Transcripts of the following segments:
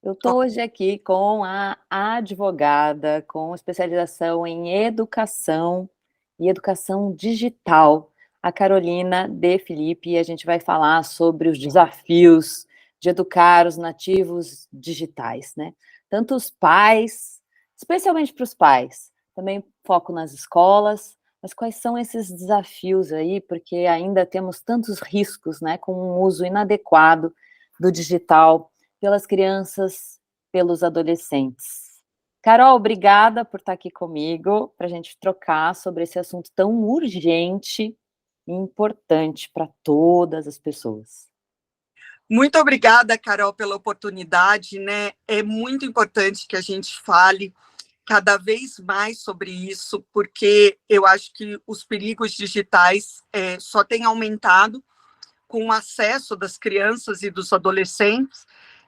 Eu estou hoje aqui com a advogada com especialização em educação e educação digital, a Carolina De Filipe, e a gente vai falar sobre os desafios de educar os nativos digitais, né? Tanto os pais, especialmente para os pais, também foco nas escolas, mas quais são esses desafios aí, porque ainda temos tantos riscos, né, com um uso inadequado do digital pelas crianças, pelos adolescentes. Carol, obrigada por estar aqui comigo, para a gente trocar sobre esse assunto tão urgente e importante para todas as pessoas. Muito obrigada, Carol, pela oportunidade, né? É muito importante que a gente fale cada vez mais sobre isso, porque eu acho que os perigos digitais só têm aumentado com o acesso das crianças e dos adolescentes,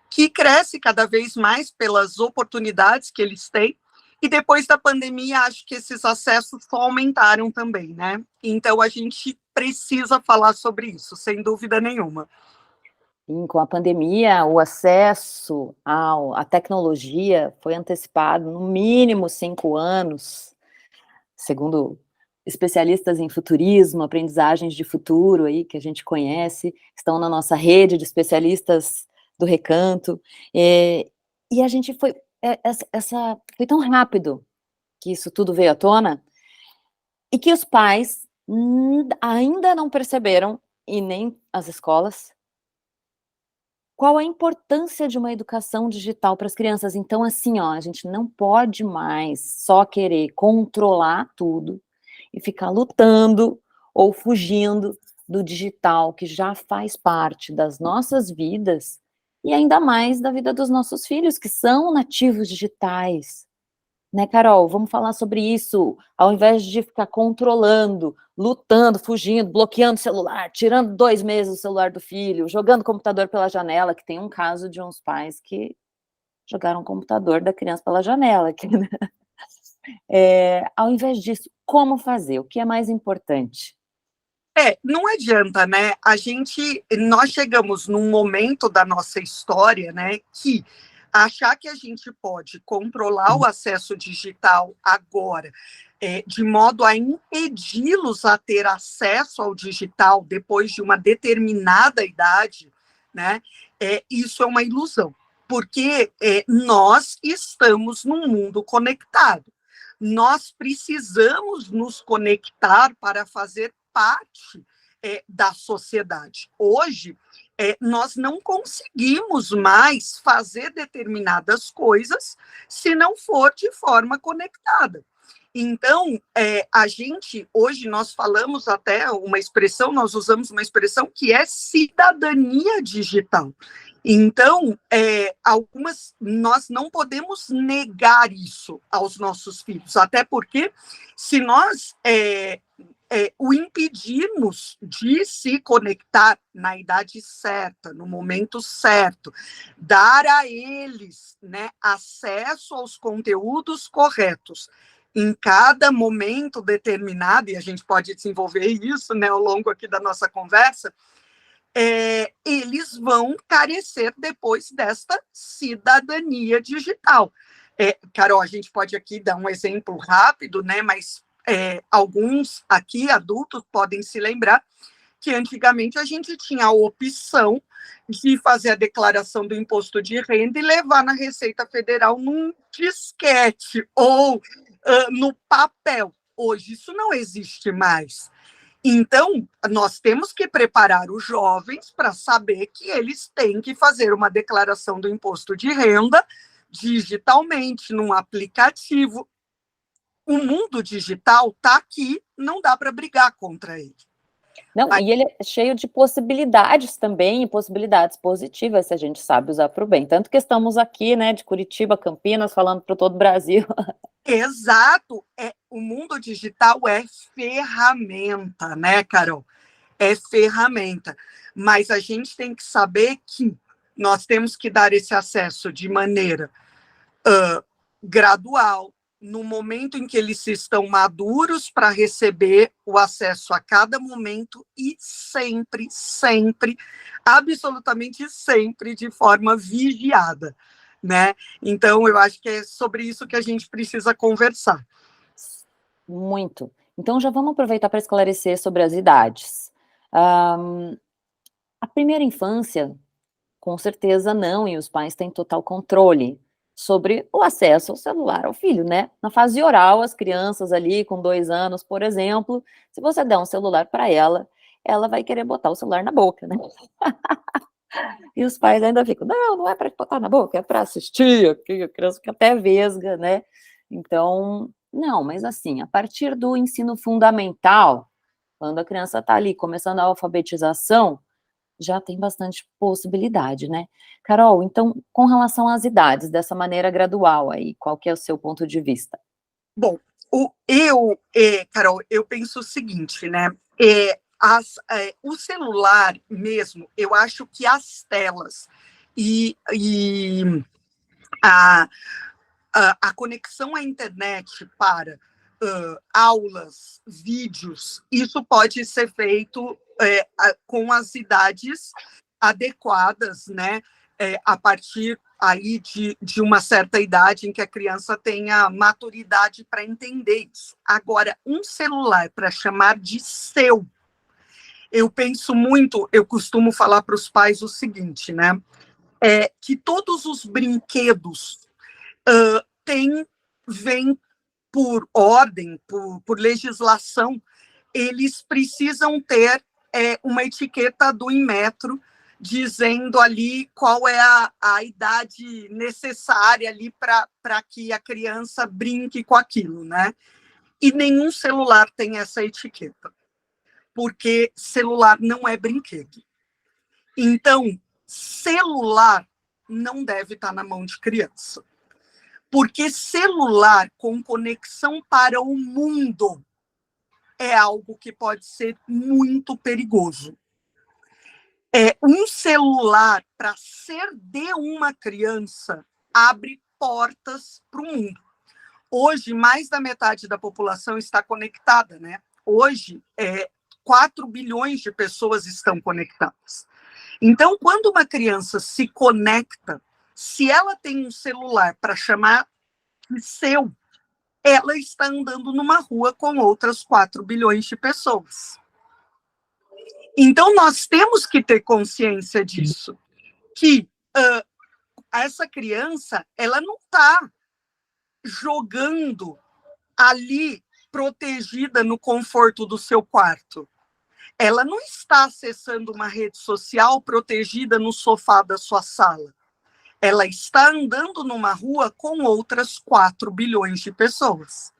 que cresce cada vez mais pelas oportunidades que eles têm, e depois da pandemia, acho que esses acessos só aumentaram também, né? Então, a gente precisa falar sobre isso, sem dúvida nenhuma. Sim, com a pandemia, o acesso à tecnologia foi antecipado no mínimo 5 anos, segundo especialistas em futurismo, aprendizagens de futuro aí que a gente conhece, estão na nossa rede de especialistas do Recanto, e a gente foi, foi tão rápido que isso tudo veio à tona, e que os pais ainda não perceberam, e nem as escolas, qual a importância de uma educação digital para as crianças. Então, assim, ó, a gente não pode mais só querer controlar tudo e ficar lutando ou fugindo do digital, que já faz parte das nossas vidas, e ainda mais da vida dos nossos filhos, que são nativos digitais. Né, Carol? Vamos falar sobre isso, ao invés de ficar controlando, lutando, fugindo, bloqueando o celular, tirando 2 meses do celular do filho, jogando o computador pela janela, que tem um caso de uns pais que jogaram o computador da criança pela janela. Né? Ao invés disso, como fazer? O que é mais importante? Não adianta, né? Nós chegamos num momento da nossa história, né, que achar que a gente pode controlar o acesso digital agora, de modo a impedi-los a ter acesso ao digital depois de uma determinada idade, né? Isso é uma ilusão, porque nós estamos num mundo conectado. Nós precisamos nos conectar para fazer parte da sociedade. Hoje, nós não conseguimos mais fazer determinadas coisas se não for de forma conectada. Então, hoje nós falamos até uma expressão, nós usamos uma expressão que é cidadania digital. Então, nós não podemos negar isso aos nossos filhos, até porque se nós o impedirmos de se conectar na idade certa, no momento certo, dar a eles, né, acesso aos conteúdos corretos em cada momento determinado, e a gente pode desenvolver isso, né, ao longo aqui da nossa conversa, eles vão carecer depois desta cidadania digital. Carol, a gente pode aqui dar um exemplo rápido, né, mas alguns aqui, adultos, podem se lembrar que antigamente a gente tinha a opção de fazer a declaração do imposto de renda e levar na Receita Federal num disquete ou no papel. Hoje isso não existe mais. Então, nós temos que preparar os jovens para saber que eles têm que fazer uma declaração do imposto de renda digitalmente, num aplicativo. O mundo digital está aqui, não dá para brigar contra ele. Não, e ele é cheio de possibilidades também, e possibilidades positivas, se a gente sabe usar para o bem. Tanto que estamos aqui, né, de Curitiba, Campinas, falando para todo o Brasil. Exato. O mundo digital é ferramenta, né, Carol? É ferramenta. Mas a gente tem que saber que nós temos que dar esse acesso de maneira gradual, no momento em que eles estão maduros para receber o acesso a cada momento e sempre, sempre, absolutamente sempre, de forma vigiada. né? Então, eu acho que é sobre isso que a gente precisa conversar. Muito. Então, já vamos aproveitar para esclarecer sobre as idades. A primeira infância, com certeza não, e os pais têm total controle sobre o acesso ao celular ao filho, né? Na fase oral, as crianças ali com 2 anos, por exemplo, se você der um celular para ela vai querer botar o celular na boca, né? E os pais ainda ficam, não, não é para botar na boca, é para assistir, aqui a criança fica até vesga, né? Então, não, mas assim, a partir do ensino fundamental, quando a criança está ali começando a alfabetização, já tem bastante possibilidade, né? Carol, então, com relação às idades, dessa maneira gradual aí, qual que é o seu ponto de vista? Bom, Carol, eu penso o seguinte, né? O celular mesmo, eu acho que as telas e a, a conexão à internet para aulas, vídeos, isso pode ser feito com as idades adequadas, né? A partir aí de uma certa idade em que a criança tenha maturidade para entender isso. Agora, um celular para chamar de seu, eu penso muito, eu costumo falar para os pais o seguinte, né? Que todos os brinquedos vêm por ordem, por legislação, eles precisam ter uma etiqueta do Inmetro dizendo ali qual é a idade necessária ali para que a criança brinque com aquilo, né? E nenhum celular tem essa etiqueta, porque celular não é brinquedo. Então, celular não deve estar na mão de criança, porque celular com conexão para o mundo é algo que pode ser muito perigoso. Um celular, para ser de uma criança, abre portas para o mundo. Hoje, mais da metade da população está conectada, né? Hoje, 4 bilhões de pessoas estão conectadas. Então, quando uma criança se conecta, se ela tem um celular para chamar de seu, ela está andando numa rua com outras 4 bilhões de pessoas. Então, nós temos que ter consciência disso, que essa criança, ela não está jogando ali, protegida no conforto do seu quarto. Ela não está acessando uma rede social protegida no sofá da sua sala. Ela está andando numa rua com outras 4 bilhões de pessoas.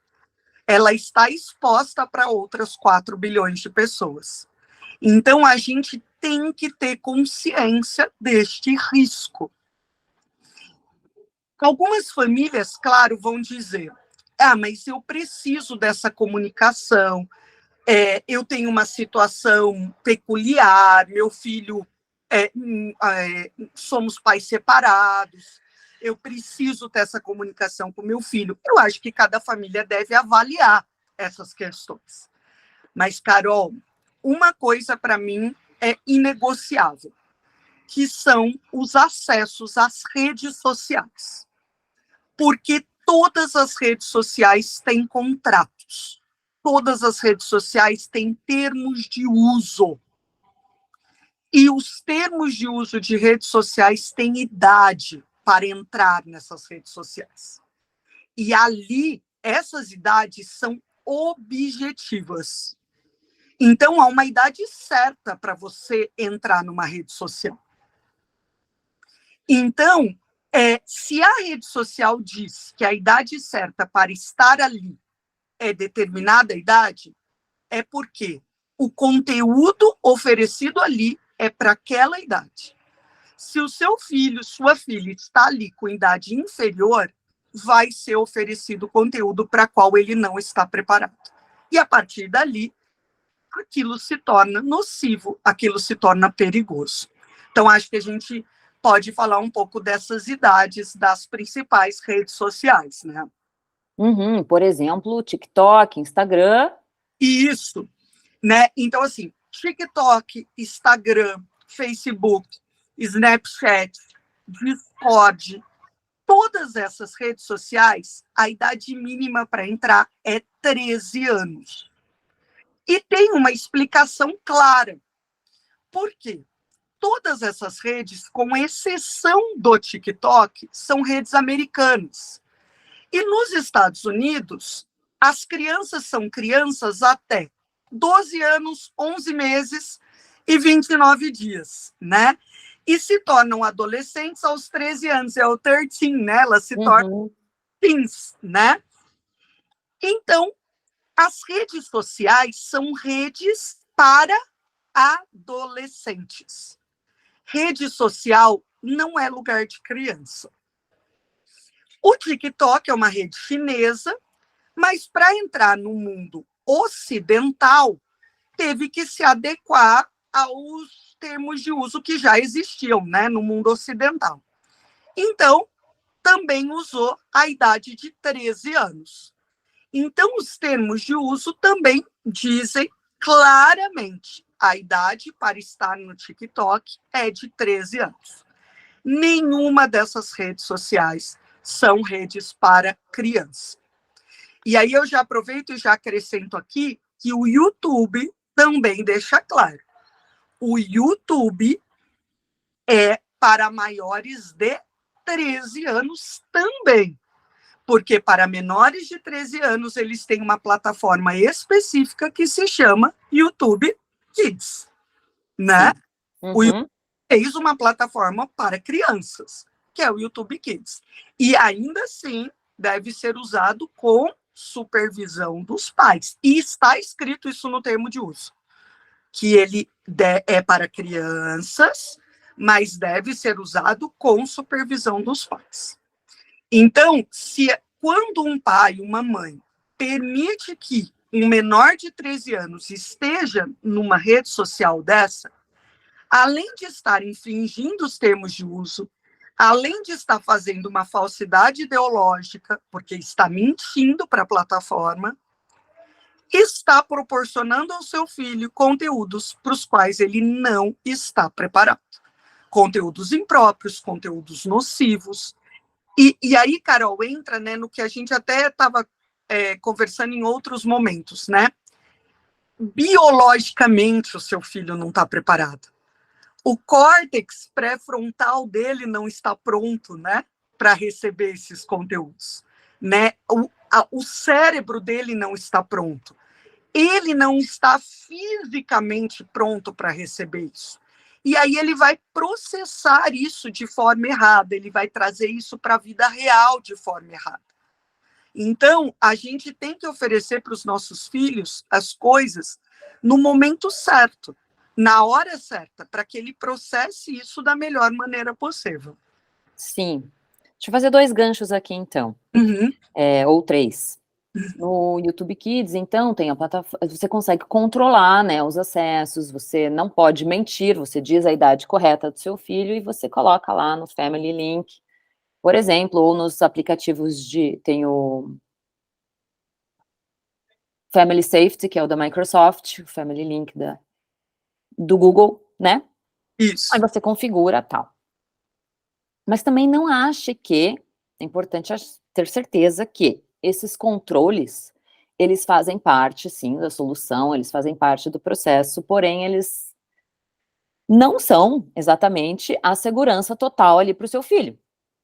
Ela está exposta para outras 4 bilhões de pessoas. Então, a gente tem que ter consciência deste risco. Algumas famílias, claro, vão dizer, mas eu preciso dessa comunicação, eu tenho uma situação peculiar, meu filho, somos pais separados, eu preciso ter essa comunicação com meu filho. Eu acho que cada família deve avaliar essas questões. Mas, Carol, uma coisa para mim é inegociável, que são os acessos às redes sociais. Porque todas as redes sociais têm contratos. Todas as redes sociais têm termos de uso. E os termos de uso de redes sociais têm idade para entrar nessas redes sociais. E ali, essas idades são objetivas. Então, há uma idade certa para você entrar numa rede social. Então, se a rede social diz que a idade certa para estar ali é determinada idade, é porque o conteúdo oferecido ali é para aquela idade. Se o seu filho, sua filha está ali com idade inferior, vai ser oferecido conteúdo para qual ele não está preparado. E a partir dali, aquilo se torna nocivo, aquilo se torna perigoso. Então, acho que a gente pode falar um pouco dessas idades das principais redes sociais, né? Por exemplo, TikTok, Instagram. Isso, né? Então, assim, TikTok, Instagram, Facebook, Snapchat, Discord, todas essas redes sociais, a idade mínima para entrar é 13 anos. E tem uma explicação clara. Por quê? Todas essas redes, com exceção do TikTok, são redes americanas. E nos Estados Unidos, as crianças são crianças até 12 anos, 11 meses e 29 dias, né? E se tornam adolescentes aos 13 anos, é o 13, né? Elas se tornam teens, né? Então, as redes sociais são redes para adolescentes. Rede social não é lugar de criança. O TikTok é uma rede chinesa, mas para entrar no mundo ocidental, teve que se adequar aos termos de uso que já existiam, né, no mundo ocidental. Então, também usou a idade de 13 anos. Então, os termos de uso também dizem claramente a idade para estar no TikTok é de 13 anos. Nenhuma dessas redes sociais são redes para criança. E aí eu já aproveito e já acrescento aqui que o YouTube também deixa claro. O YouTube é para maiores de 13 anos também. Porque para menores de 13 anos, eles têm uma plataforma específica que se chama YouTube Kids, né? O YouTube fez uma plataforma para crianças, que é o YouTube Kids. E ainda assim, deve ser usado com supervisão dos pais. E está escrito isso no termo de uso, que ele é para crianças, mas deve ser usado com supervisão dos pais. Então, quando um pai, uma mãe, permite que um menor de 13 anos esteja numa rede social dessa, além de estar infringindo os termos de uso, além de estar fazendo uma falsidade ideológica, porque está mentindo para a plataforma, está proporcionando ao seu filho conteúdos para os quais ele não está preparado. Conteúdos impróprios, conteúdos nocivos. E aí, Carol, entra, né, no que a gente até estava conversando em outros momentos, né? Biologicamente, o seu filho não está preparado. O córtex pré-frontal dele não está pronto, né, para receber esses conteúdos, né? O cérebro dele não está pronto. Ele não está fisicamente pronto para receber isso. E aí ele vai processar isso de forma errada, ele vai trazer isso para a vida real de forma errada. Então, a gente tem que oferecer para os nossos filhos as coisas no momento certo, na hora certa, para que ele processe isso da melhor maneira possível. Sim. Deixa eu fazer 2 ganchos aqui, então. Ou 3. No YouTube Kids, então, tem a plataforma, você consegue controlar, né, os acessos, você não pode mentir, você diz a idade correta do seu filho e você coloca lá no Family Link, por exemplo, ou nos aplicativos tem o Family Safety, que é o da Microsoft, o Family Link do Google, né? Isso. Aí você configura tal. Mas também não ache que, é importante ter certeza que esses controles, eles fazem parte, sim, da solução, eles fazem parte do processo, porém, eles não são exatamente a segurança total ali para o seu filho.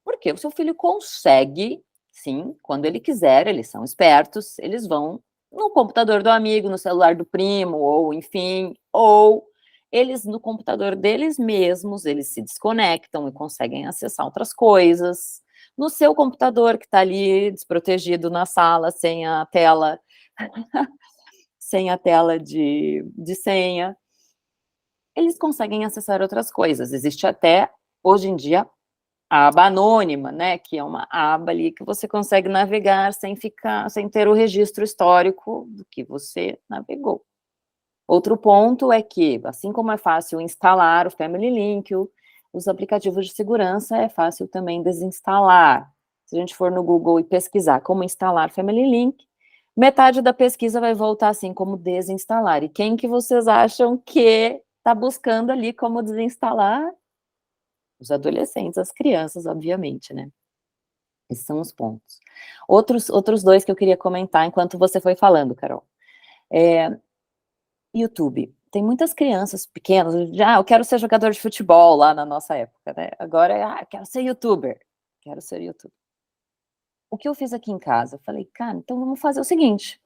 Porque o seu filho consegue, sim, quando ele quiser, eles são espertos, eles vão no computador do amigo, no celular do primo, ou enfim, ou eles no computador deles mesmos, eles se desconectam e conseguem acessar outras coisas. No seu computador que está ali desprotegido na sala, sem a tela, sem a tela de senha, eles conseguem acessar outras coisas. Existe até, hoje em dia, a aba anônima, né, que é uma aba ali que você consegue navegar sem ter o registro histórico do que você navegou. Outro ponto é que, assim como é fácil instalar o Family Link, os aplicativos de segurança é fácil também desinstalar. Se a gente for no Google e pesquisar como instalar Family Link, metade da pesquisa vai voltar assim, como desinstalar. E quem que vocês acham que está buscando ali como desinstalar? Os adolescentes, as crianças, obviamente, né? Esses são os pontos. Outros dois que eu queria comentar enquanto você foi falando, Carol. YouTube. Tem muitas crianças pequenas, eu quero ser jogador de futebol lá na nossa época, né? Agora quero ser youtuber. Quero ser youtuber. O que eu fiz aqui em casa? Eu falei, cara, então vamos fazer o seguinte.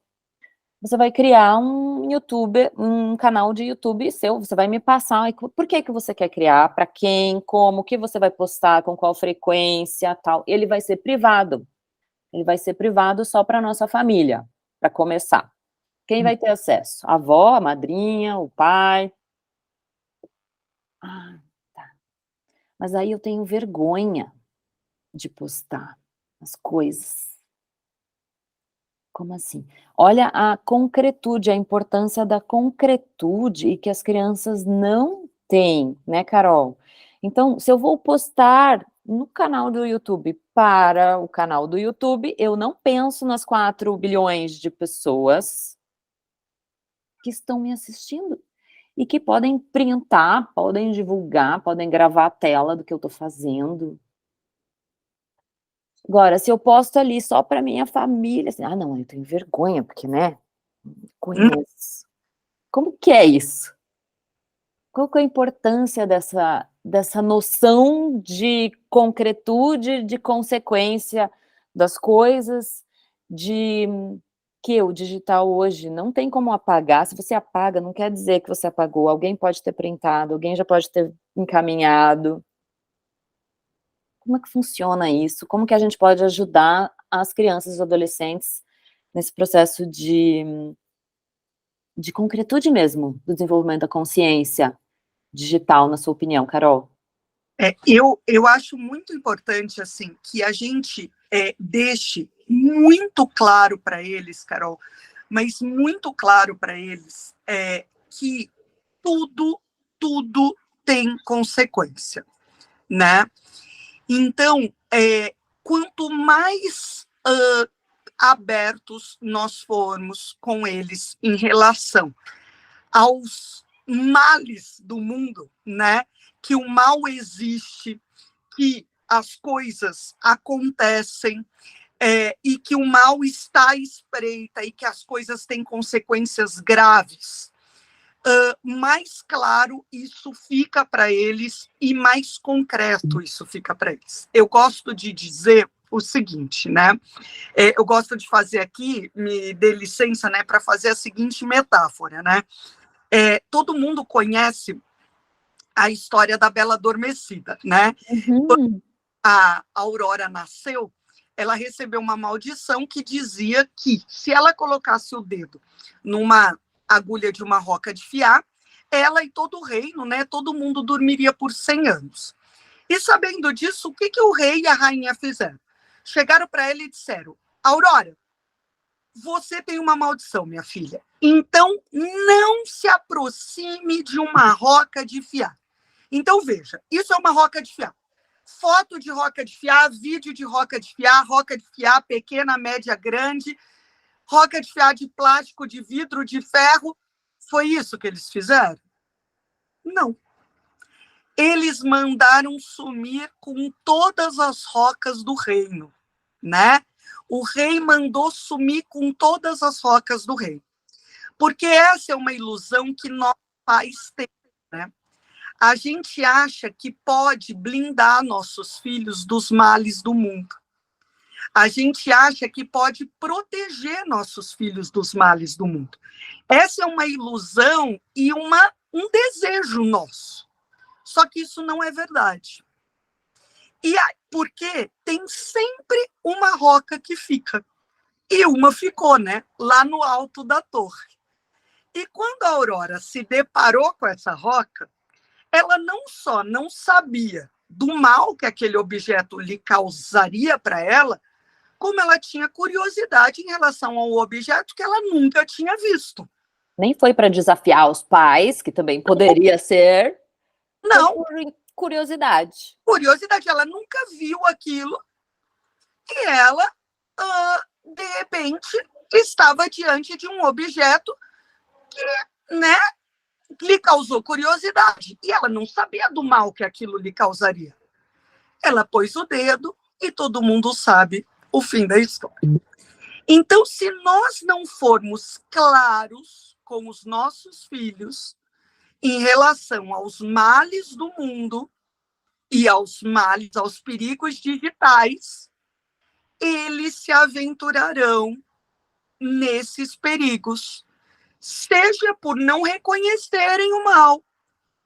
Você vai criar um canal de YouTube seu, você vai me passar, por que você quer criar, para quem, como, o que você vai postar, com qual frequência, tal. Ele vai ser privado só para nossa família, para começar. Quem vai ter acesso? A avó, a madrinha, o pai. Ah, tá. Mas aí eu tenho vergonha de postar as coisas. Como assim? Olha a concretude, a importância da concretude e que as crianças não têm, né, Carol? Então, se eu vou postar no canal do YouTube para o canal do YouTube, eu não penso nas 4 bilhões de pessoas que estão me assistindo e que podem printar, podem divulgar, podem gravar a tela do que eu estou fazendo. Agora, se eu posto ali só para minha família, assim, não, eu tenho vergonha, porque, né, conheço. Como que é isso? Qual que é a importância dessa noção de concretude, de consequência das coisas, que o digital hoje não tem como apagar. Se você apaga, não quer dizer que você apagou. Alguém pode ter printado, alguém já pode ter encaminhado. Como é que funciona isso? Como que a gente pode ajudar as crianças e os adolescentes nesse processo de concretude mesmo, do desenvolvimento da consciência digital, na sua opinião, Carol? Eu acho muito importante, assim, que a gente deixe muito claro para eles, Carol, mas muito claro para eles, que tudo tem consequência, né? Então, quanto mais abertos nós formos com eles em relação aos males do mundo, né? Que o mal existe, que as coisas acontecem, e que o mal está à espreita e que as coisas têm consequências graves, mais claro isso fica para eles e mais concreto isso fica para eles. Eu gosto de dizer o seguinte, né? Eu gosto de fazer aqui, me dê licença, né, para fazer a seguinte metáfora, né? Todo mundo conhece a história da Bela Adormecida, né? Uhum. A Aurora nasceu, ela recebeu uma maldição que dizia que se ela colocasse o dedo numa agulha de uma roca de fiar, ela e todo o reino, né, todo mundo dormiria por 100 anos. E sabendo disso, o que o rei e a rainha fizeram? Chegaram para ela e disseram, Aurora, você tem uma maldição, minha filha. Então, não se aproxime de uma roca de fiar. Então, veja, isso é uma roca de fiar. Foto de roca de fiar, vídeo de roca de fiar pequena, média, grande, roca de fiar de plástico, de vidro, de ferro. Foi isso que eles fizeram? Não. Eles mandaram sumir com todas as rocas do reino, né? O rei mandou sumir com todas as rocas do reino. Porque essa é uma ilusão que nós pais temos, né? A gente acha que pode blindar nossos filhos dos males do mundo. A gente acha que pode proteger nossos filhos dos males do mundo. Essa é uma ilusão e um desejo nosso. Só que isso não é verdade. Porque tem sempre uma roca que fica. E uma ficou, né? Lá no alto da torre. E quando a Aurora se deparou com essa roca, ela não só não sabia do mal que aquele objeto lhe causaria para ela, como ela tinha curiosidade em relação ao objeto que ela nunca tinha visto. Nem foi para desafiar os pais, que também poderia ser. Não. Por curiosidade. Curiosidade, ela nunca viu aquilo e ela, de repente, estava diante de um objeto que, né, lhe causou curiosidade. E ela não sabia do mal que aquilo lhe causaria. Ela pôs o dedo e todo mundo sabe o fim da história. Então, se nós não formos claros com os nossos filhos em relação aos males do mundo e aos males, aos perigos digitais, eles se aventurarão nesses perigos, seja por não reconhecerem o mal,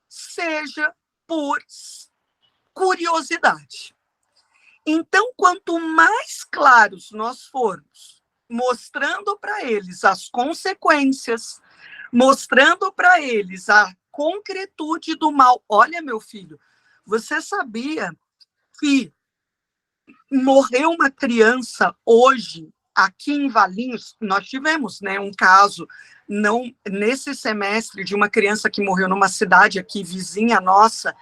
seja por curiosidade. Então, quanto mais claros nós formos, mostrando para eles as consequências, mostrando para eles a concretude do mal. Olha, meu filho, você sabia que morreu uma criança hoje aqui em Valinhos? Nós tivemos, né, um caso não nesse semestre de uma criança que morreu numa cidade aqui vizinha nossa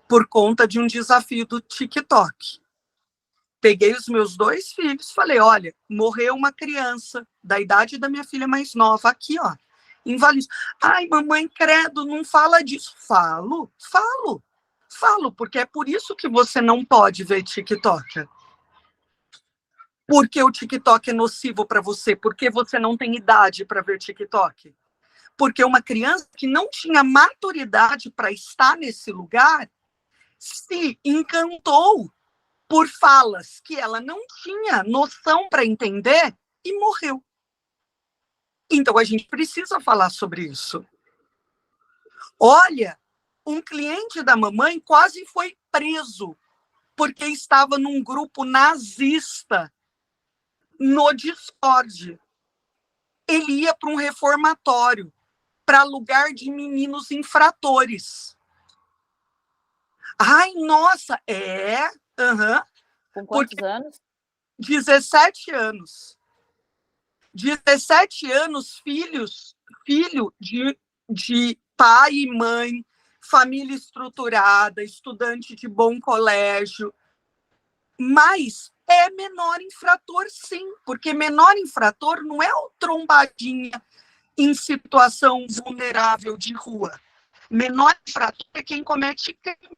por conta de um desafio do TikTok. Peguei os meus 2 filhos, falei, olha, morreu uma criança da idade da minha filha mais nova aqui, ó, em Valinhos. Ai, mamãe, credo, não fala disso. Falo, porque é por isso que você não pode ver TikTok. Porque o TikTok é nocivo para você, porque você não tem idade para ver TikTok. Porque uma criança que não tinha maturidade para estar nesse lugar se encantou por falas que ela não tinha noção para entender e morreu. Então, a gente precisa falar sobre isso. Olha, um cliente da mamãe quase foi preso porque estava num grupo nazista no Discord. Ele ia para um reformatório, para lugar de meninos infratores. Ai, nossa, Com quantos anos? 17 anos. 17 anos, filho de pai e mãe, família estruturada, estudante de bom colégio, mas é menor infrator, sim, porque menor infrator não é o trombadinha em situação vulnerável de rua. Menor infrator é quem comete crime.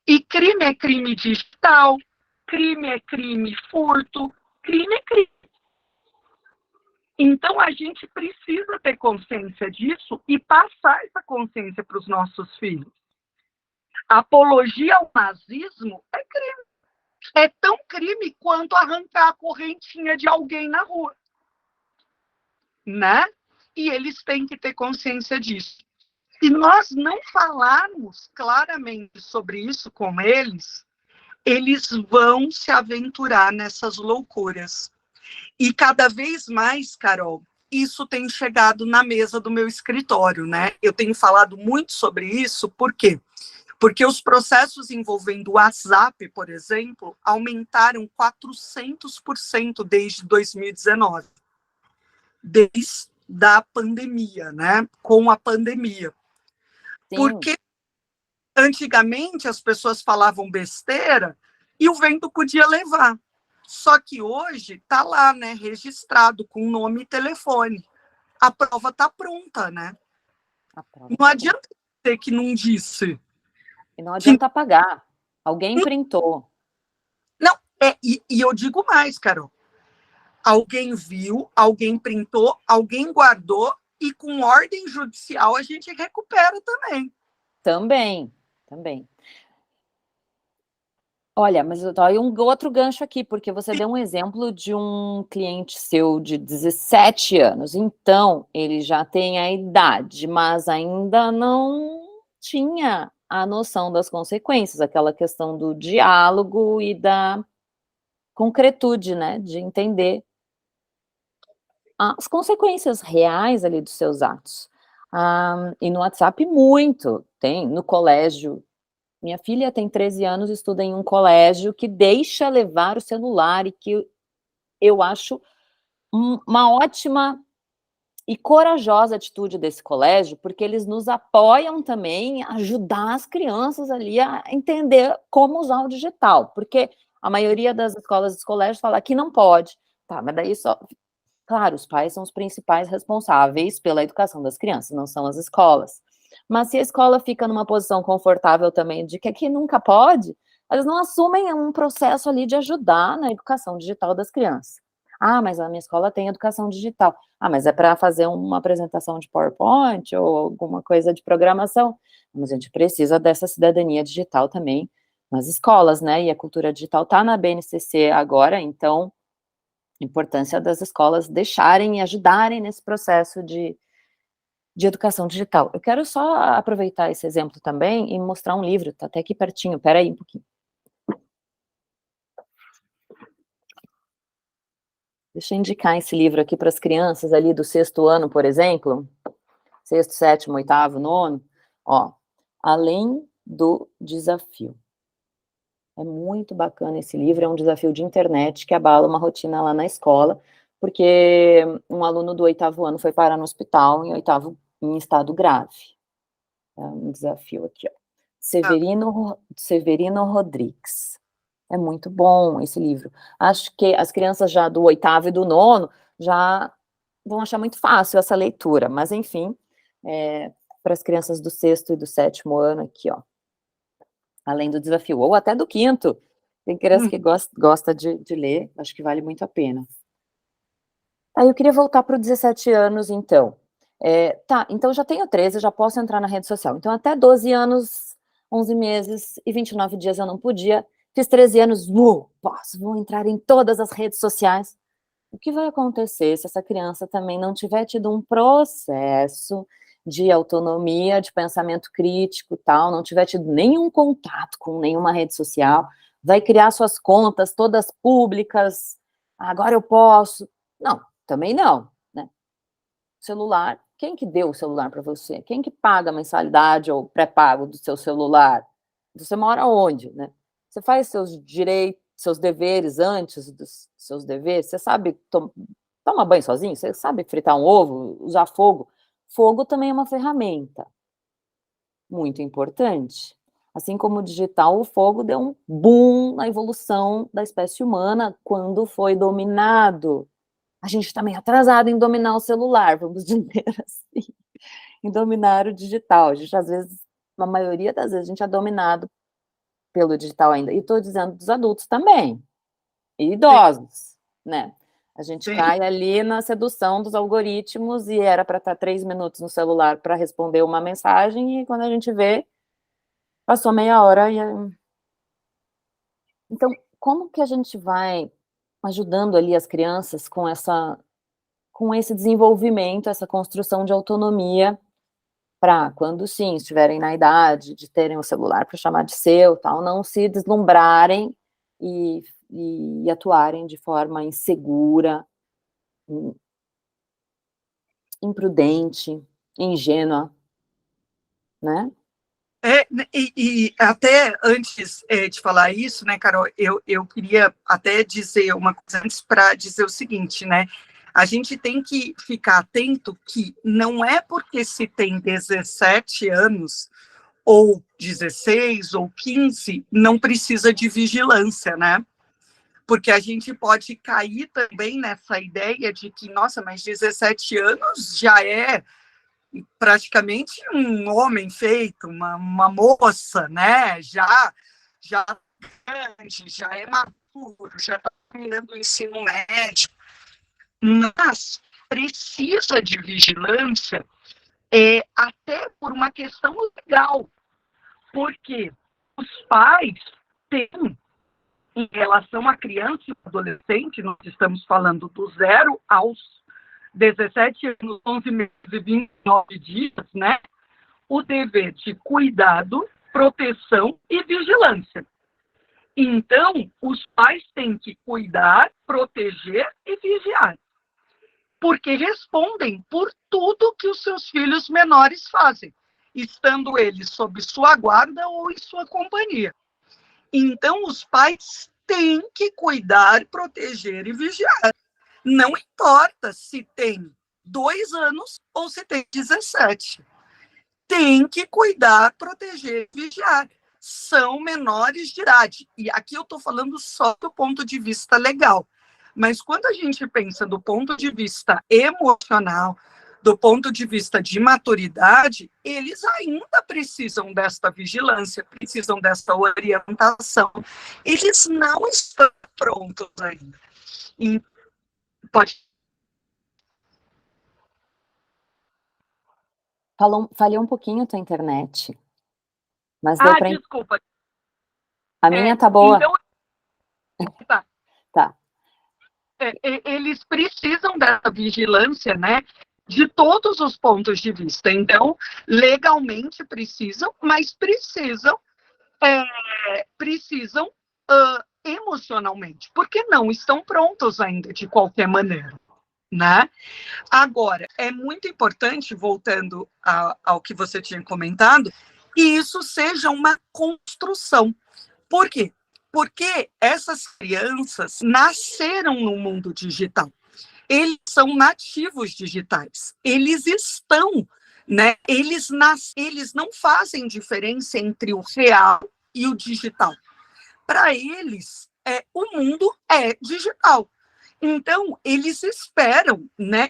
E crime é crime digital, crime é crime furto, crime é crime. Então, a gente precisa ter consciência disso e passar essa consciência para os nossos filhos. Apologia ao nazismo é crime. É tão crime quanto arrancar a correntinha de alguém na rua. Né? E eles têm que ter consciência disso. Se nós não falarmos claramente sobre isso com eles, eles vão se aventurar nessas loucuras. E cada vez mais, Carol, isso tem chegado na mesa do meu escritório, né? Eu tenho falado muito sobre isso, por quê? Porque os processos envolvendo o WhatsApp, por exemplo, aumentaram 400% desde 2019. Desde a pandemia, né? Com a pandemia. Sim. Porque antigamente as pessoas falavam besteira e o vento podia levar. Só que hoje está lá, né, registrado com nome e telefone. A prova está pronta, né? Não adianta dizer que não disse. E não adianta apagar. Alguém printou. Não, e eu digo mais, Carol. Alguém viu, alguém printou, alguém guardou e com ordem judicial a gente recupera também. Também. Olha, mas eu dou um outro gancho aqui, porque você deu um exemplo de um cliente seu de 17 anos. Então, ele já tem a idade, mas ainda não tinha a noção das consequências, aquela questão do diálogo e da concretude, né, de entender as consequências reais ali dos seus atos. E no WhatsApp muito, tem no colégio. Minha filha tem 13 anos, estuda em um colégio que deixa levar o celular e que eu acho uma ótima e corajosa atitude desse colégio, porque eles nos apoiam também a ajudar as crianças ali a entender como usar o digital, porque a maioria das escolas e dos colégios fala que não pode, tá, mas daí só... Claro, os pais são os principais responsáveis pela educação das crianças, não são as escolas. Mas se a escola fica numa posição confortável também de que aqui nunca pode, eles não assumem um processo ali de ajudar na educação digital das crianças. Ah, mas a minha escola tem educação digital. Ah, mas é para fazer uma apresentação de PowerPoint ou alguma coisa de programação. Mas a gente precisa dessa cidadania digital também nas escolas, né? E a cultura digital está na BNCC agora, então, a importância das escolas deixarem e ajudarem nesse processo de educação digital. Eu quero só aproveitar esse exemplo também e mostrar um livro, tá até aqui pertinho, peraí um pouquinho. Deixa eu indicar esse livro aqui para as crianças ali do 6º ano, por exemplo, 6º, 7º, 8º, 9º, ó, Além do Desafio. É muito bacana esse livro, é um desafio de internet que abala uma rotina lá na escola, porque um aluno do 8º ano foi parar no hospital em estado grave. É um desafio aqui, ó. Severino Rodrigues. É muito bom esse livro. Acho que as crianças já do 8º e do 9º já vão achar muito fácil essa leitura, mas enfim, para as crianças do 6º e do 7º ano aqui, ó, Além do Desafio, ou até do 5º, tem criança que gosta de ler, acho que vale muito a pena. Aí eu queria voltar para os 17 anos, então. Tá, então já tenho 13, já posso entrar na rede social. Então até 12 anos, 11 meses e 29 dias eu não podia. Fiz 13 anos, vou entrar em todas as redes sociais. O que vai acontecer se essa criança também não tiver tido um processo de autonomia, de pensamento crítico e tal, não tiver tido nenhum contato com nenhuma rede social, vai criar suas contas todas públicas, agora eu posso. Não, também não, né? Celular, quem que deu o celular para você? Quem que paga a mensalidade ou pré-pago do seu celular? Você mora onde, né? Você faz seus direitos, seus deveres antes dos seus deveres? Você sabe tomar banho sozinho? Você sabe fritar um ovo, usar fogo? Fogo também é uma ferramenta muito importante. Assim como o digital, o fogo deu um boom na evolução da espécie humana quando foi dominado. A gente está meio atrasado em dominar o celular, vamos dizer assim, em dominar o digital. A gente, às vezes, na maioria das vezes, a gente é dominado pelo digital ainda. E estou dizendo dos adultos também, e idosos, né? A gente cai ali na sedução dos algoritmos e era para estar 3 minutos no celular para responder uma mensagem e quando a gente vê, passou meia hora. Então, como que a gente vai ajudando ali as crianças com esse desenvolvimento, essa construção de autonomia para quando sim estiverem na idade de terem o celular para chamar de seu, tal, não se deslumbrarem e atuarem de forma insegura, imprudente, ingênua, né? E até antes de falar isso, né, Carol, eu queria até dizer uma coisa antes para dizer o seguinte, né? A gente tem que ficar atento que não é porque se tem 17 anos, ou 16, ou 15, não precisa de vigilância, né? Porque a gente pode cair também nessa ideia de que, nossa, mas 17 anos já é praticamente um homem feito, uma moça, né? Já grande, já é maduro, já está terminando o ensino médio, mas precisa de vigilância até por uma questão legal, porque os pais têm, em relação à criança e adolescente, nós estamos falando do 0 aos 17 anos, 11 meses e 29 dias, né? O dever de cuidado, proteção e vigilância. Então, os pais têm que cuidar, proteger e vigiar, porque respondem por tudo que os seus filhos menores fazem, estando eles sob sua guarda ou em sua companhia. Então, os pais têm que cuidar, proteger e vigiar. Não importa se tem 2 anos ou se tem 17. Tem que cuidar, proteger e vigiar. São menores de idade. E aqui eu estou falando só do ponto de vista legal. Mas quando a gente pensa do ponto de vista emocional, do ponto de vista de maturidade, eles ainda precisam desta vigilância, precisam desta orientação. Eles não estão prontos ainda. E pode. Falhei um pouquinho a tua internet, mas deu para... Desculpa. A minha tá boa. Então, tá. Tá. Eles precisam dessa vigilância, né, de todos os pontos de vista. Então, legalmente precisam, mas precisam emocionalmente, porque não estão prontos ainda, de qualquer maneira, né? Agora, é muito importante, voltando ao que você tinha comentado, que isso seja uma construção. Por quê? Porque essas crianças nasceram no mundo digital. Eles são nativos digitais. Eles estão, né? Eles não fazem diferença entre o real e o digital. Para eles, o mundo é digital. Então, eles esperam, né,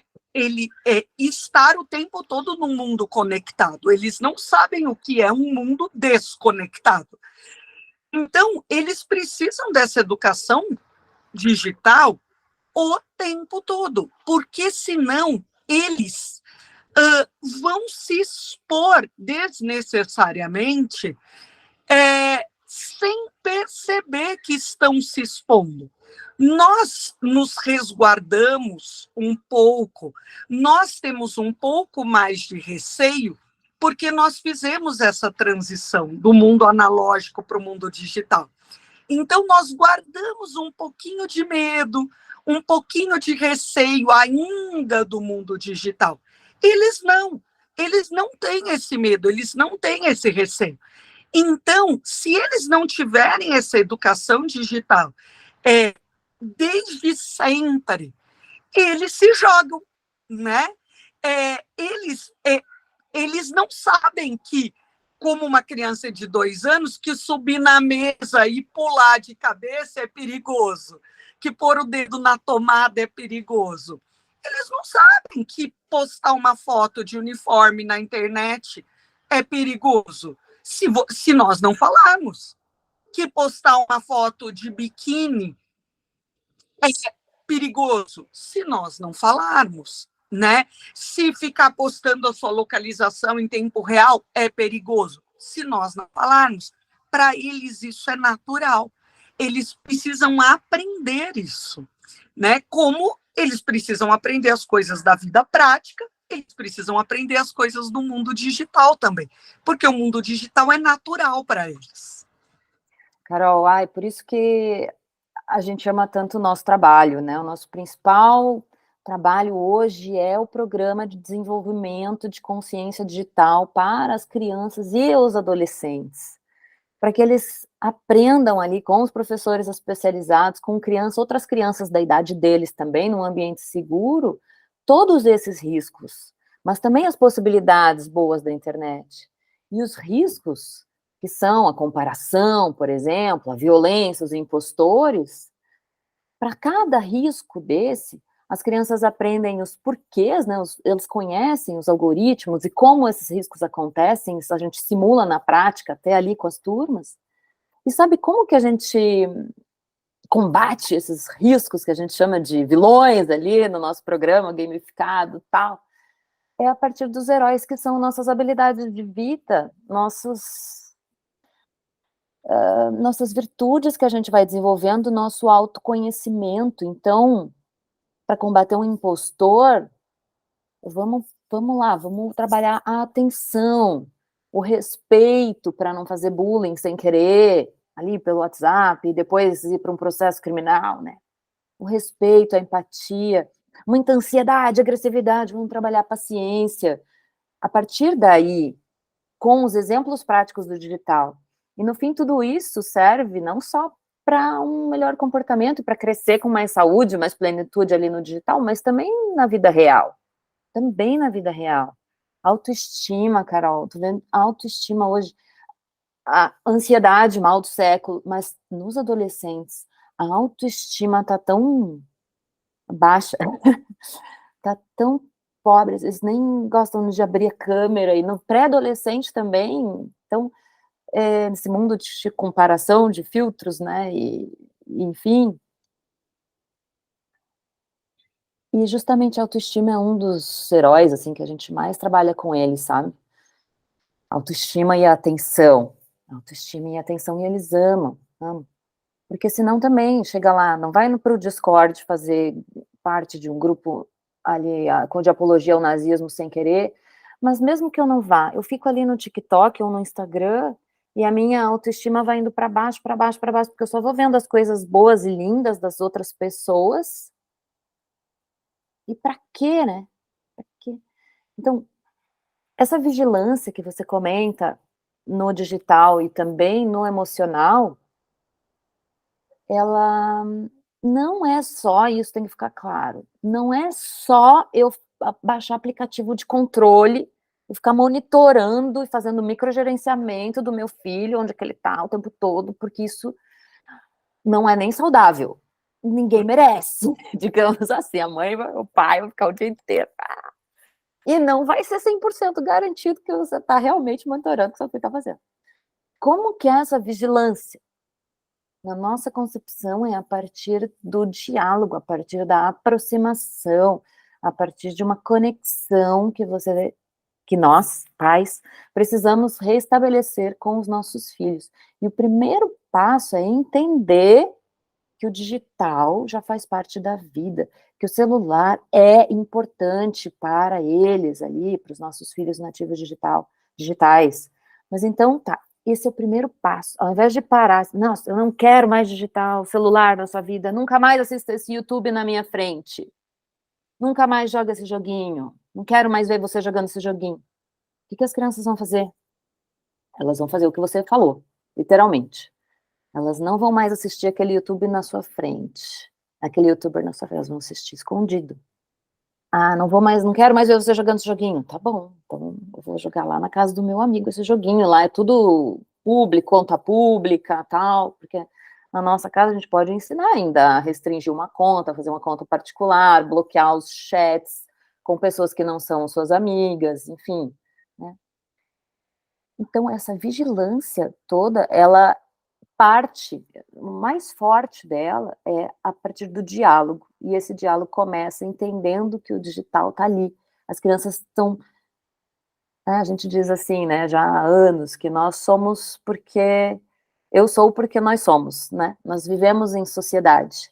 estar o tempo todo num mundo conectado. Eles não sabem o que é um mundo desconectado. Então, eles precisam dessa educação digital o tempo todo, porque senão eles vão se expor desnecessariamente sem perceber que estão se expondo. Nós nos resguardamos um pouco, nós temos um pouco mais de receio, porque nós fizemos essa transição do mundo analógico para o mundo digital. Então, nós guardamos um pouquinho de medo, um pouquinho de receio ainda do mundo digital. Eles não têm esse medo, eles não têm esse receio. Então, se eles não tiverem essa educação digital desde sempre, eles se jogam, né? Eles não sabem que, como uma criança de 2 anos, que subir na mesa e pular de cabeça é perigoso, que pôr o dedo na tomada é perigoso. Eles não sabem que postar uma foto de uniforme na internet é perigoso, se nós não falarmos. Que postar uma foto de biquíni é perigoso, se nós não falarmos, né? Se ficar postando a sua localização em tempo real é perigoso, se nós não falarmos. Para eles isso é natural. Eles precisam aprender isso, né? Como eles precisam aprender as coisas da vida prática, eles precisam aprender as coisas do mundo digital também, porque o mundo digital é natural para eles. Carol, por isso que a gente ama tanto o nosso trabalho, né? O nosso principal trabalho hoje é o programa de desenvolvimento de consciência digital para as crianças e os adolescentes, para que eles aprendam ali com os professores especializados, com outras crianças da idade deles também, num ambiente seguro, todos esses riscos, mas também as possibilidades boas da internet. E os riscos, que são a comparação, por exemplo, a violência, os impostores, para cada risco desse, as crianças aprendem os porquês, né? Eles conhecem os algoritmos e como esses riscos acontecem, isso a gente simula na prática, até ali com as turmas. E sabe como que a gente combate esses riscos que a gente chama de vilões ali no nosso programa gamificado e tal? É a partir dos heróis que são nossas habilidades de vida, nossas virtudes que a gente vai desenvolvendo, nosso autoconhecimento. Então, para combater um impostor, vamos lá, vamos trabalhar a atenção, o respeito para não fazer bullying sem querer, ali pelo WhatsApp, e depois ir para um processo criminal, né? O respeito, a empatia, muita ansiedade, agressividade, vamos trabalhar a paciência. A partir daí, com os exemplos práticos do digital. E, no fim, tudo isso serve não só para um melhor comportamento, para crescer com mais saúde, mais plenitude ali no digital, mas também na vida real. Também na vida real. Autoestima, Carol, tô vendo autoestima hoje. A ansiedade, mal do século, mas nos adolescentes, a autoestima tá tão baixa, tá tão pobres, eles nem gostam de abrir a câmera, e no pré-adolescente também, então, nesse mundo de comparação, de filtros, né, e enfim. E justamente a autoestima é um dos heróis, assim, que a gente mais trabalha com eles, sabe? Autoestima e atenção. Autoestima e atenção, e eles amam, amam. Porque senão também, chega lá, não vai para o Discord fazer parte de um grupo ali de apologia ao nazismo sem querer, mas mesmo que eu não vá, eu fico ali no TikTok ou no Instagram, e a minha autoestima vai indo para baixo, para baixo, para baixo, porque eu só vou vendo as coisas boas e lindas das outras pessoas. E para quê, né? Pra quê? Então, essa vigilância que você comenta no digital e também no emocional, ela não é só, isso tem que ficar claro, não é só eu baixar aplicativo de controle e ficar monitorando e fazendo microgerenciamento do meu filho, onde é que ele está o tempo todo, porque isso não é nem saudável. Ninguém merece, digamos assim, a mãe, o pai vai ficar o dia inteiro. E não vai ser 100% garantido que você está realmente monitorando o que seu filho está fazendo. Como que é essa vigilância? Na nossa concepção é a partir do diálogo, a partir da aproximação, a partir de uma conexão que nós, pais, precisamos restabelecer com os nossos filhos. E o primeiro passo é entender que o digital já faz parte da vida, que o celular é importante para eles ali, para os nossos filhos nativos digitais. Mas então, tá, esse é o primeiro passo. Ao invés de parar, nossa, eu não quero mais digital, celular na sua vida, nunca mais assista esse YouTube na minha frente, nunca mais joga esse joguinho, não quero mais ver você jogando esse joguinho. O que as crianças vão fazer? Elas vão fazer o que você falou, literalmente. Elas não vão mais assistir aquele YouTube na sua frente, aquele youtuber na sua frente, elas vão assistir escondido. Ah, não quero mais ver você jogando esse joguinho. Tá bom, então eu vou jogar lá na casa do meu amigo esse joguinho lá, é tudo público, conta pública, tal, porque na nossa casa a gente pode ensinar ainda a restringir uma conta, fazer uma conta particular, bloquear os chats com pessoas que não são suas amigas, enfim, né? Então essa vigilância toda, ela parte mais forte dela é a partir do diálogo, e esse diálogo começa entendendo que o digital está ali. As crianças estão, né, a gente diz assim, né, já há anos, que nós somos porque, eu sou porque nós somos, né, nós vivemos em sociedade.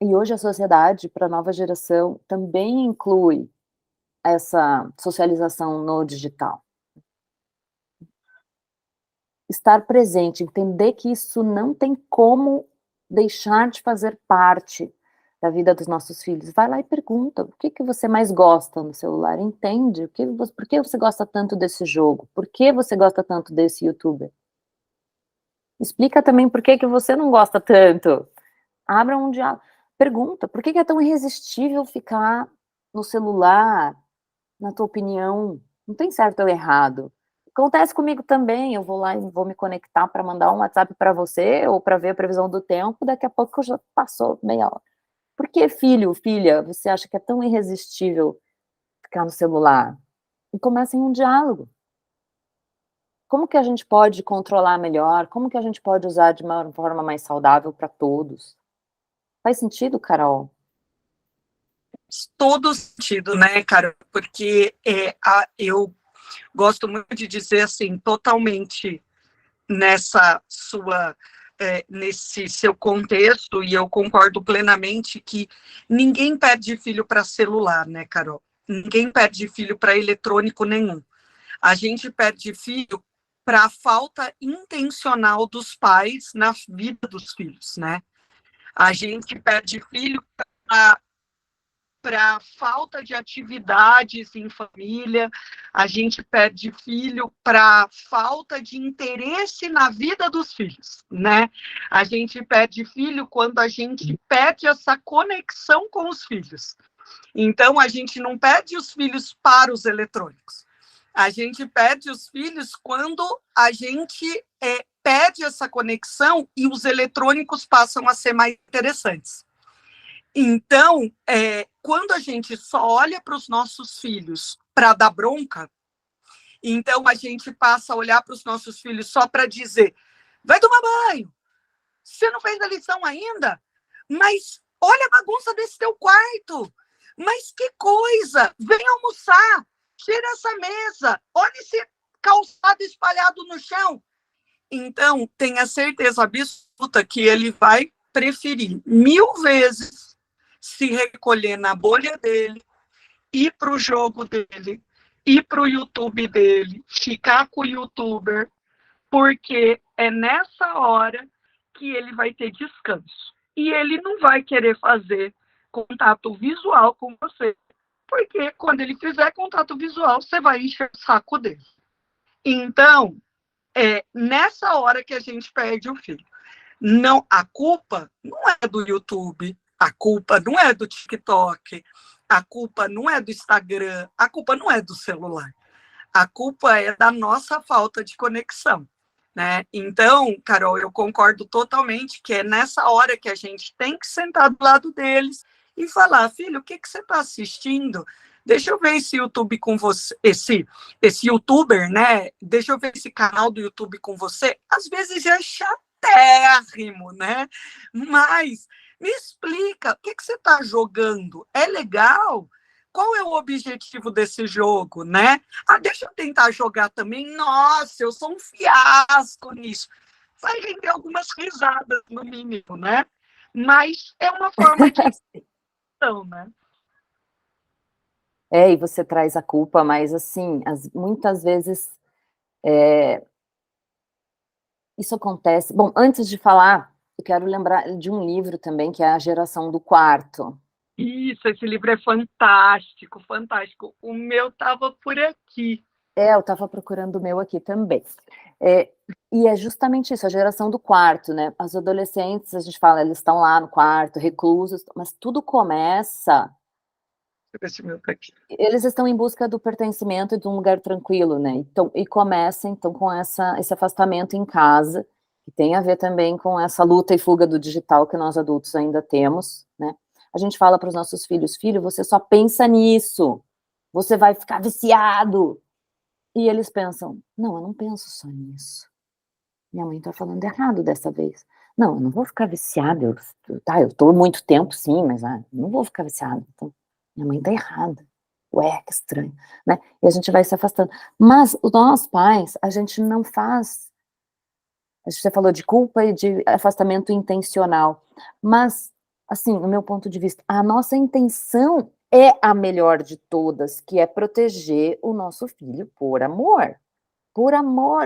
E hoje a sociedade, para a nova geração, também inclui essa socialização no digital. Estar presente, entender que isso não tem como deixar de fazer parte da vida dos nossos filhos. Vai lá e pergunta, o que que você mais gosta no celular? Entende, por que você gosta tanto desse jogo? Por que você gosta tanto desse youtuber? Explica também por que que você não gosta tanto. Abra um diálogo. Pergunta, por que que é tão irresistível ficar no celular, na tua opinião? Não tem certo ou errado. Acontece comigo também, eu vou lá e vou me conectar para mandar um WhatsApp para você, ou para ver a previsão do tempo, daqui a pouco já passou meia hora. Por que, filho, filha, você acha que é tão irresistível ficar no celular? E começa em um diálogo. Como que a gente pode controlar melhor? Como que a gente pode usar de uma forma mais saudável para todos? Faz sentido, Carol? Todo sentido, né, cara? Porque eu gosto muito de dizer assim, totalmente nesse seu contexto, e eu concordo plenamente que ninguém perde filho para celular, né, Carol? Ninguém perde filho para eletrônico nenhum. A gente perde filho para a falta intencional dos pais na vida dos filhos, né? A gente perde filho para falta de atividades em família, a gente perde filho para falta de interesse na vida dos filhos, né? A gente perde filho quando a gente perde essa conexão com os filhos. Então, a gente não perde os filhos para os eletrônicos. A gente perde os filhos quando a gente perde essa conexão e os eletrônicos passam a ser mais interessantes. Então, quando a gente só olha para os nossos filhos para dar bronca, então a gente passa a olhar para os nossos filhos só para dizer: vai tomar banho, você não fez a lição ainda? Mas olha a bagunça desse teu quarto. Mas que coisa! Vem almoçar, tira essa mesa, olha esse calçado espalhado no chão. Então, tenha certeza absoluta que ele vai preferir 1000 vezes se recolher na bolha dele, ir para o jogo dele, ir para o YouTube dele, ficar com o YouTuber, porque é nessa hora que ele vai ter descanso. E ele não vai querer fazer contato visual com você, porque quando ele fizer contato visual, você vai encher o saco dele. Então, é nessa hora que a gente perde o filho. Não, a culpa não é do YouTube, a culpa não é do TikTok, a culpa não é do Instagram, a culpa não é do celular. A culpa é da nossa falta de conexão, né? Então, Carol, eu concordo totalmente que é nessa hora que a gente tem que sentar do lado deles e falar: filho, o que você está assistindo? Deixa eu ver esse YouTube com você, esse YouTuber, né? Deixa eu ver esse canal do YouTube com você. Às vezes é chatérrimo, né? Mas me explica, o que você está jogando? É legal? Qual é o objetivo desse jogo, né? Ah, deixa eu tentar jogar também. Nossa, eu sou um fiasco nisso. Vai render algumas risadas, no mínimo, né? Mas é uma forma de expressão, né? E você traz a culpa, mas assim, muitas vezes isso acontece. Bom, antes de falar, eu quero lembrar de um livro também, que é A Geração do Quarto. Isso, esse livro é fantástico, fantástico. O meu estava por aqui. Eu estava procurando o meu aqui também. E é justamente isso, a geração do quarto, né? As adolescentes, a gente fala, eles estão lá no quarto, reclusos, mas tudo começa. Deixa eu ver se o meu está aqui. Eles estão em busca do pertencimento e de um lugar tranquilo, né? Então, e começa, então, com esse afastamento em casa, que tem a ver também com essa luta e fuga do digital que nós adultos ainda temos, né? A gente fala para os nossos filhos: filho, você só pensa nisso, você vai ficar viciado. E eles pensam: não, eu não penso só nisso. Minha mãe está falando errado dessa vez. Não, eu não vou ficar viciada. Eu estou muito tempo, sim, mas não vou ficar viciada. Então, minha mãe está errada. Ué, que estranho, né? E a gente vai se afastando. Mas nós, pais, a gente não faz. Você falou de culpa e de afastamento intencional. Mas, assim, no meu ponto de vista, a nossa intenção é a melhor de todas, que é proteger o nosso filho por amor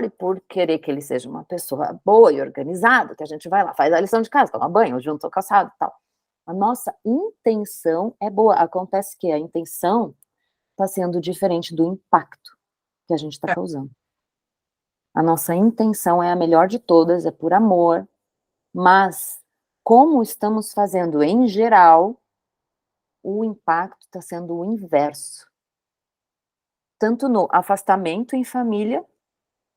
e por querer que ele seja uma pessoa boa e organizada, que a gente vai lá, faz a lição de casa, toma banho, junta o calçado e tal. A nossa intenção é boa. Acontece que a intenção está sendo diferente do impacto que a gente está causando. A nossa intenção é a melhor de todas, é por amor, mas como estamos fazendo em geral, o impacto está sendo o inverso. Tanto no afastamento em família,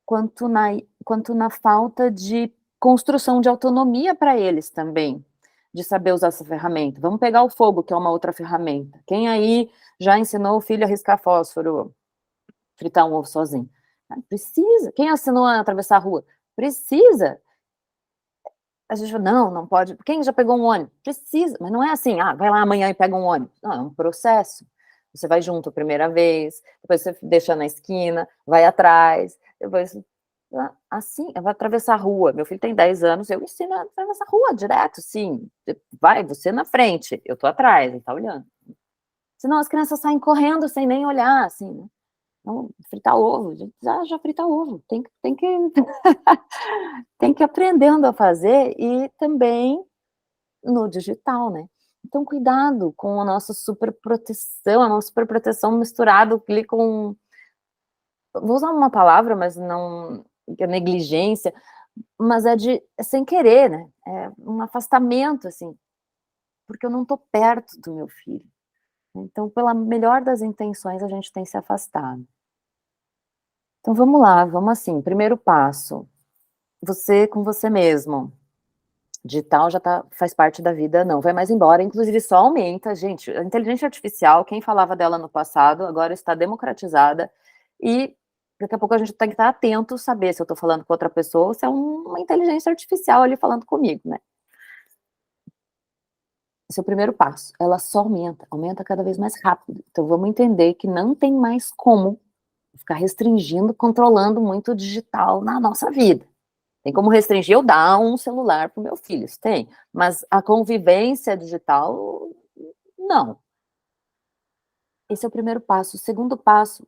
quanto na falta de construção de autonomia para eles também, de saber usar essa ferramenta. Vamos pegar o fogo, que é uma outra ferramenta. Quem aí já ensinou o filho a riscar fósforo, fritar um ovo sozinho? Precisa. Quem ensinou a atravessar a rua? Precisa. A gente fala: não pode. Quem já pegou um ônibus? Precisa. Mas não é assim: vai lá amanhã e pega um ônibus. Não, é um processo. Você vai junto a primeira vez, depois você deixa na esquina, vai atrás, depois assim, eu vou atravessar a rua. Meu filho tem 10 anos, eu ensino a atravessar a rua direto, sim. Vai, você na frente, eu tô atrás, ele tá olhando. Senão as crianças saem correndo sem nem olhar, assim, né? Então, fritar ovo, já frita ovo. Tem que tem que ir aprendendo a fazer e também no digital, né? Então, cuidado com a nossa superproteção misturado ali com, vou usar uma palavra, mas não, que é negligência, mas é sem querer, né? É um afastamento, assim, porque eu não estou perto do meu filho. Então, pela melhor das intenções, a gente tem se afastado. Então, vamos lá, vamos assim, primeiro passo, você com você mesmo. Digital já faz parte da vida, não vai mais embora, inclusive só aumenta, gente, a inteligência artificial, quem falava dela no passado, agora está democratizada, e daqui a pouco a gente tem que estar atento, saber se eu estou falando com outra pessoa, ou se é uma inteligência artificial ali falando comigo, né? Esse é o primeiro passo, ela só aumenta cada vez mais rápido, então vamos entender que não tem mais como ficar restringindo, controlando muito o digital na nossa vida. Tem como restringir eu dar um celular para o meu filho, isso tem. Mas a convivência digital, não. Esse é o primeiro passo. O segundo passo,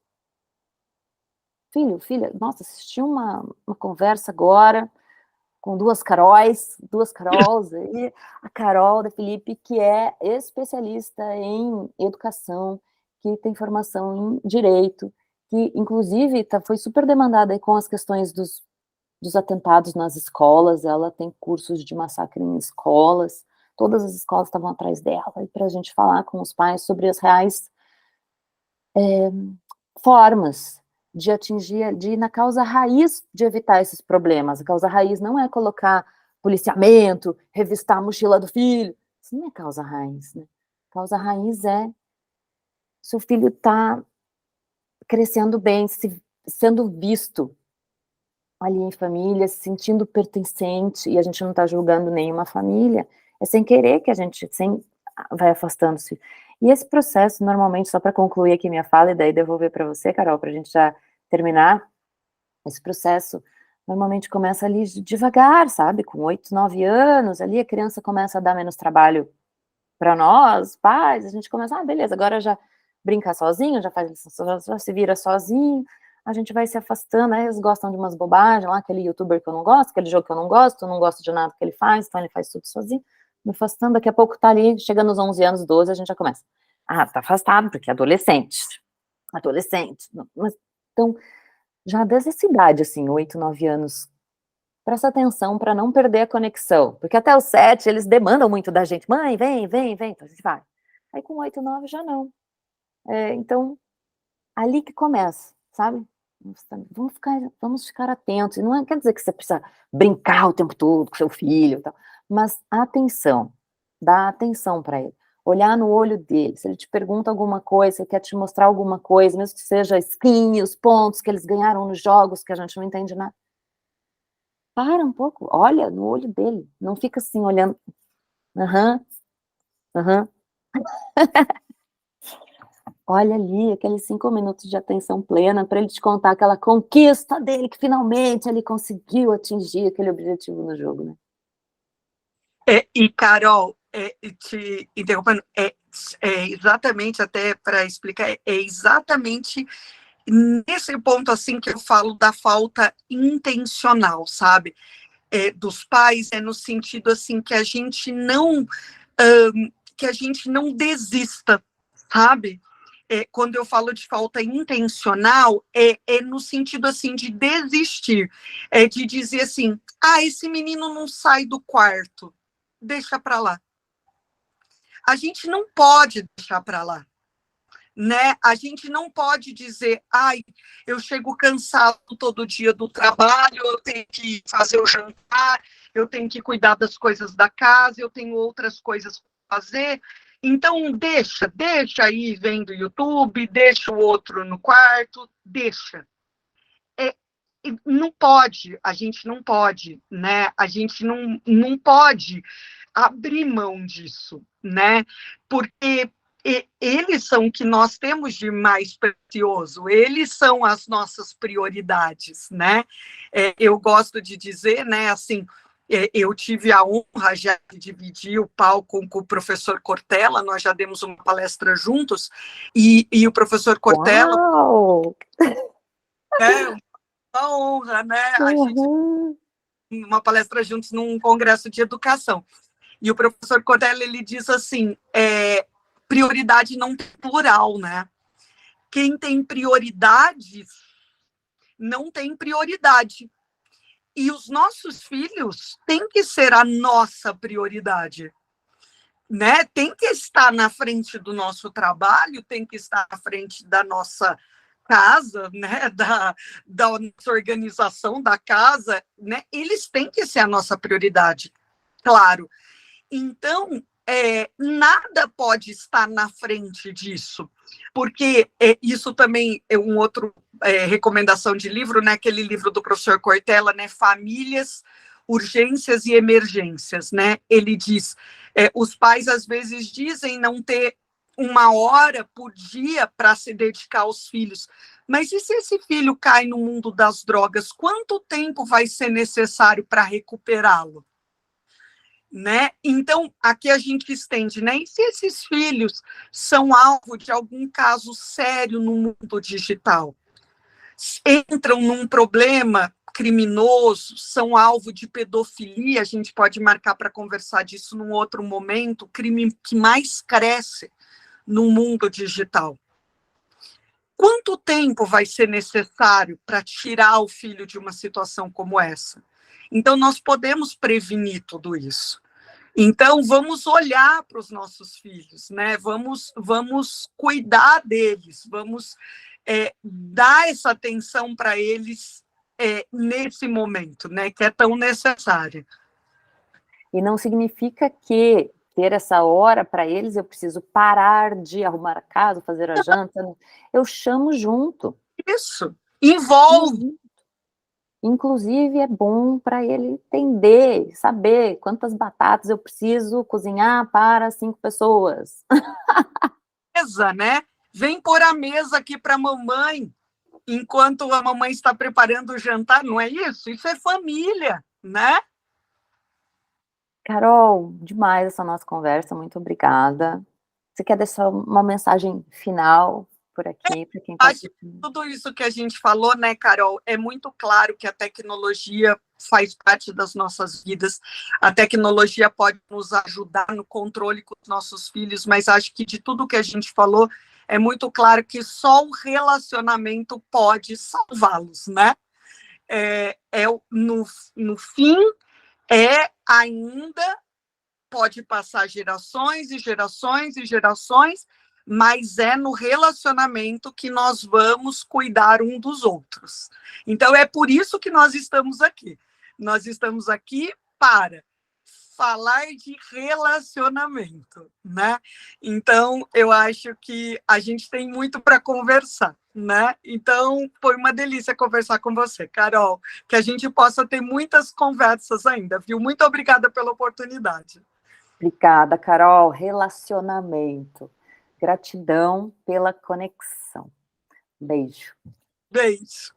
filho, filha, nossa, assisti uma conversa agora com duas Carols, e a Carol da Felipe, que é especialista em educação, que tem formação em direito, que inclusive foi super demandada aí com as questões dos atentados nas escolas, ela tem cursos de massacre em escolas, todas as escolas estavam atrás dela, para a gente falar com os pais sobre as reais formas de atingir, de ir na causa raiz de evitar esses problemas. A causa raiz não é colocar policiamento, revistar a mochila do filho, isso não é causa raiz, né? Causa raiz é seu filho está crescendo bem, sendo visto ali em família, se sentindo pertencente, e a gente não está julgando nenhuma família, é sem querer que a gente vai afastando-se. E esse processo, normalmente, só para concluir aqui minha fala, e daí devolver para você, Carol, para a gente já terminar, esse processo normalmente começa ali devagar, sabe, com 8, 9 anos, ali a criança começa a dar menos trabalho para nós, pais, a gente começa, beleza, agora já brinca sozinho, já se vira sozinho, a gente vai se afastando, aí eles gostam de umas bobagens, lá aquele youtuber que eu não gosto, aquele jogo que eu não gosto de nada que ele faz, então ele faz tudo sozinho, me afastando, daqui a pouco tá ali, chega nos 11 anos, 12, a gente já começa, tá afastado, porque é adolescente, mas, então, já desde essa idade, assim, 8, 9 anos, presta atenção para não perder a conexão, porque até os 7 eles demandam muito da gente, mãe, vem, então a gente vai, aí com 8, 9 já não, então, ali que começa, sabe? Vamos ficar atentos, e não quer dizer que você precisa brincar o tempo todo com seu filho, e tal, mas atenção, dá atenção para ele, olhar no olho dele, se ele te pergunta alguma coisa, se ele quer te mostrar alguma coisa, mesmo que seja a skin, os pontos que eles ganharam nos jogos, que a gente não entende nada, para um pouco, olha no olho dele, não fica assim olhando, aham. Olha ali, aqueles 5 minutos de atenção plena para ele te contar aquela conquista dele, que finalmente ele conseguiu atingir aquele objetivo no jogo, né? E, Carol, te interrompendo, exatamente, até para explicar, é exatamente nesse ponto, assim, que eu falo da falta intencional, sabe? Dos pais, no sentido, assim, que a gente não desista, sabe? Quando eu falo de falta intencional, é no sentido, assim, de desistir, de dizer assim, esse menino não sai do quarto, deixa para lá. A gente não pode deixar para lá, né? A gente não pode dizer, eu chego cansado todo dia do trabalho, eu tenho que fazer o jantar, eu tenho que cuidar das coisas da casa, eu tenho outras coisas para fazer, então deixa aí vendo YouTube, deixa o outro no quarto, deixa. Não pode, a gente não pode, né? A gente não pode abrir mão disso, né? Porque eles são o que nós temos de mais precioso, eles são as nossas prioridades, né? Eu gosto de dizer, né, assim, eu tive a honra já de dividir o palco com o professor Cortella, nós já demos uma palestra juntos, e o professor Cortella... Uau! Uma honra, né? A gente uma palestra juntos num congresso de educação. E o professor Cortella, ele diz assim, prioridade não tem plural, né? Quem tem prioridades não tem prioridade. E os nossos filhos têm que ser a nossa prioridade, né? Tem que estar na frente do nosso trabalho, tem que estar na frente da nossa casa, né, da nossa organização da casa, né, eles têm que ser a nossa prioridade. claro. Então, nada pode estar na frente disso, porque isso também é um outro recomendação de livro, né? Aquele livro do professor Cortella, né? Famílias, Urgências e Emergências, né? Ele diz, os pais às vezes dizem não ter uma hora por dia para se dedicar aos filhos, mas e se esse filho cai no mundo das drogas, quanto tempo vai ser necessário para recuperá-lo? Né? Então, aqui a gente estende, né? E se esses filhos são alvo de algum caso sério no mundo digital? Entram num problema criminoso, são alvo de pedofilia, a gente pode marcar para conversar disso num outro momento, o crime que mais cresce no mundo digital. Quanto tempo vai ser necessário para tirar o filho de uma situação como essa? Então, nós podemos prevenir tudo isso. Então, vamos olhar para os nossos filhos, né? Vamos cuidar deles, vamos dar essa atenção para eles nesse momento, né? Que é tão necessário. E não significa que ter essa hora para eles, eu preciso parar de arrumar a casa, fazer a janta, eu chamo junto. Isso, envolve. Inclusive, é bom para ele entender, saber quantas batatas eu preciso cozinhar para 5 pessoas. Mesa, né? Vem pôr a mesa aqui para a mamãe, enquanto a mamãe está preparando o jantar, não é isso? Isso é família, né? Carol, demais essa nossa conversa, muito obrigada. Você quer deixar uma mensagem final por aqui, para quem está assistindo? Tudo isso que a gente falou, né, Carol, é muito claro que a tecnologia faz parte das nossas vidas, a tecnologia pode nos ajudar no controle com os nossos filhos, mas acho que de tudo que a gente falou, é muito claro que só o relacionamento pode salvá-los, né? No fim, ainda pode passar gerações e gerações e gerações, mas é no relacionamento que nós vamos cuidar um dos outros. Então, é por isso que nós estamos aqui. Nós estamos aqui para falar de relacionamento, né? Então, eu acho que a gente tem muito para conversar, né? Então, foi uma delícia conversar com você, Carol, que a gente possa ter muitas conversas ainda, viu? Muito obrigada pela oportunidade. Obrigada, Carol. Relacionamento. Gratidão pela conexão. Beijo. Beijo.